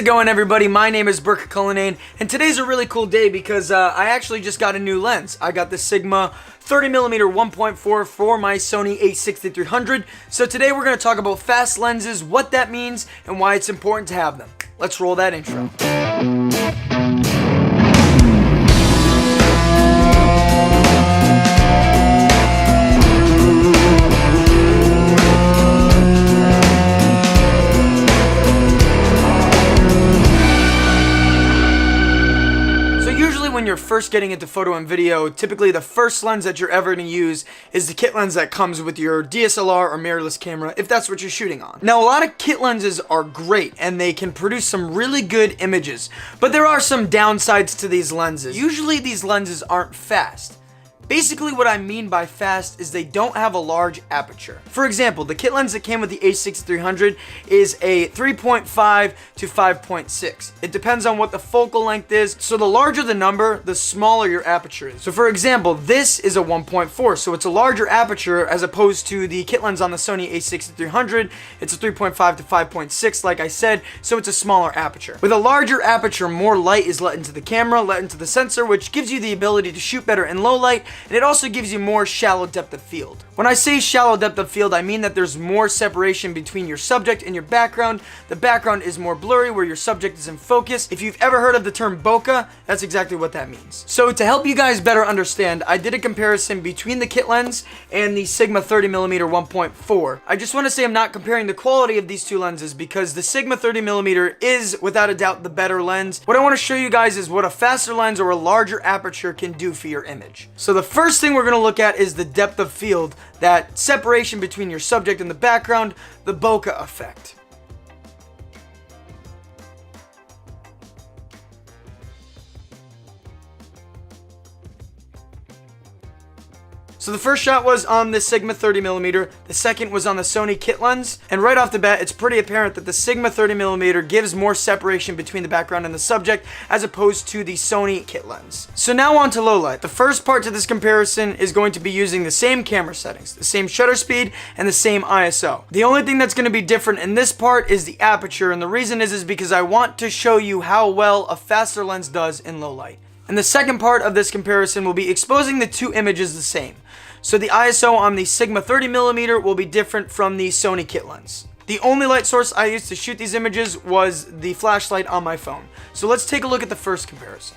it going, everybody? My name is Burke Cullinane, and today's a really cool day because I actually just got a new lens. I got the Sigma 30mm 1.4 for my Sony a6300. So today we're going to talk about fast lenses, what that means, and why it's important to have them. Let's roll that intro. When you're first getting into photo and video, typically the first lens that you're ever going to use is the kit lens that comes with your DSLR or mirrorless camera, if that's what you're shooting on. Now, a lot of kit lenses are great and they can produce some really good images, but there are some downsides to these lenses. Usually these lenses aren't fast. Basically, what I mean by fast is they don't have a large aperture. For example, the kit lens that came with the a6300 is a 3.5 to 5.6. It depends on what the focal length is, so the larger the number, the smaller your aperture is. So for example, this is a 1.4, so it's a larger aperture as opposed to the kit lens on the Sony a6300. It's a 3.5 to 5.6, like I said, so it's a smaller aperture. With a larger aperture, more light is let into the camera, let into the sensor, which gives you the ability to shoot better in low light, and it also gives you more shallow depth of field. When I say shallow depth of field, I mean that there's more separation between your subject and your background. The background is more blurry where your subject is in focus. If you've ever heard of the term bokeh, that's exactly what that means. So to help you guys better understand, I did a comparison between the kit lens and the Sigma 30mm 1.4. I just want to say I'm not comparing the quality of these two lenses because the Sigma 30mm is without a doubt the better lens. What I want to show you guys is what a faster lens or a larger aperture can do for your image. So the first thing we're going to look at is the depth of field, that separation between your subject and the background, the bokeh effect. So the first shot was on the Sigma 30mm, the second was on the Sony kit lens, and right off the bat it's pretty apparent that the Sigma 30mm gives more separation between the background and the subject as opposed to the Sony kit lens. So now on to low light. The first part to this comparison is going to be using the same camera settings, the same shutter speed, and the same ISO. The only thing that's going to be different in this part is the aperture, and the reason is because I want to show you how well a faster lens does in low light. And the second part of this comparison will be exposing the two images the same. So the ISO on the Sigma 30mm will be different from the Sony kit lens. The only light source I used to shoot these images was the flashlight on my phone. So let's take a look at the first comparison.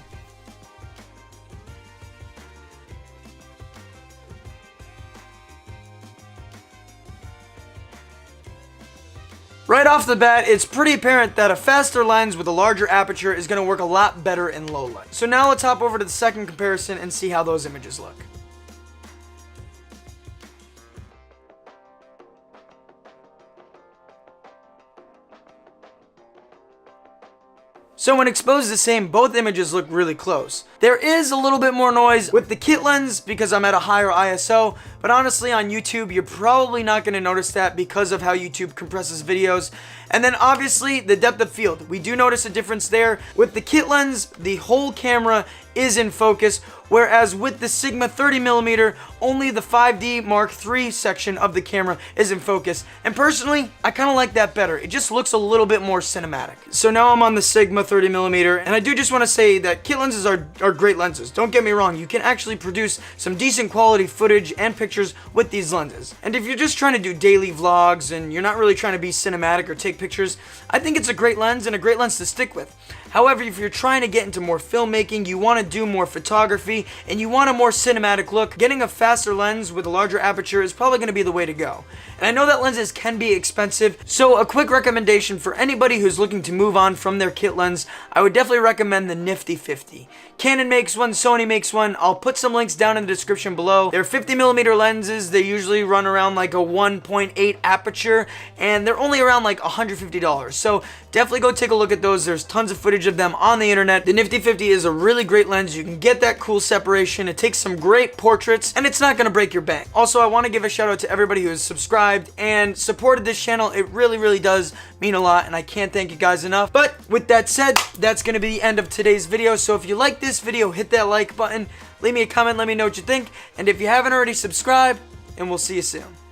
Right off the bat, it's pretty apparent that a faster lens with a larger aperture is going to work a lot better in low light. So now let's hop over to the second comparison and see how those images look. So when exposed the same, both images look really close. There is a little bit more noise with the kit lens because I'm at a higher ISO, but honestly on YouTube you're probably not going to notice that because of how YouTube compresses videos. And then obviously the depth of field. We do notice a difference there. With the kit lens, the whole camera is in focus, whereas with the Sigma 30mm, only the 5D Mark III section of the camera is in focus. And personally, I kind of like that better. It just looks a little bit more cinematic. So now I'm on the Sigma 30mm, and I do just want to say that kit lenses are great lenses. Don't get me wrong, you can actually produce some decent quality footage and pictures with these lenses. And if you're just trying to do daily vlogs and you're not really trying to be cinematic or take pictures, I think it's a great lens and a great lens to stick with. However, if you're trying to get into more filmmaking, you want to do more photography, and you want a more cinematic look, getting a faster lens with a larger aperture is probably going to be the way to go. And I know that lenses can be expensive, so a quick recommendation for anybody who's looking to move on from their kit lens, I would definitely recommend the Nifty 50. Canon makes one, Sony makes one. I'll put some links down in the description below. They're 50mm lenses. They usually run around like a 1.8 aperture, and they're only around like $150. So definitely go take a look at those. There's tons of footage of them on the internet. The Nifty 50 is a really great lens. You can get that cool separation. It takes some great portraits, and it's not going to break your bank. Also, I want to give a shout out to everybody who has subscribed and supported this channel. It really does mean a lot, and I can't thank you guys enough. But with that said, that's going to be the end of today's video. So if you like this video, hit that like button, leave me a comment, let me know what you think, and if you haven't already, subscribe, and we'll see you soon.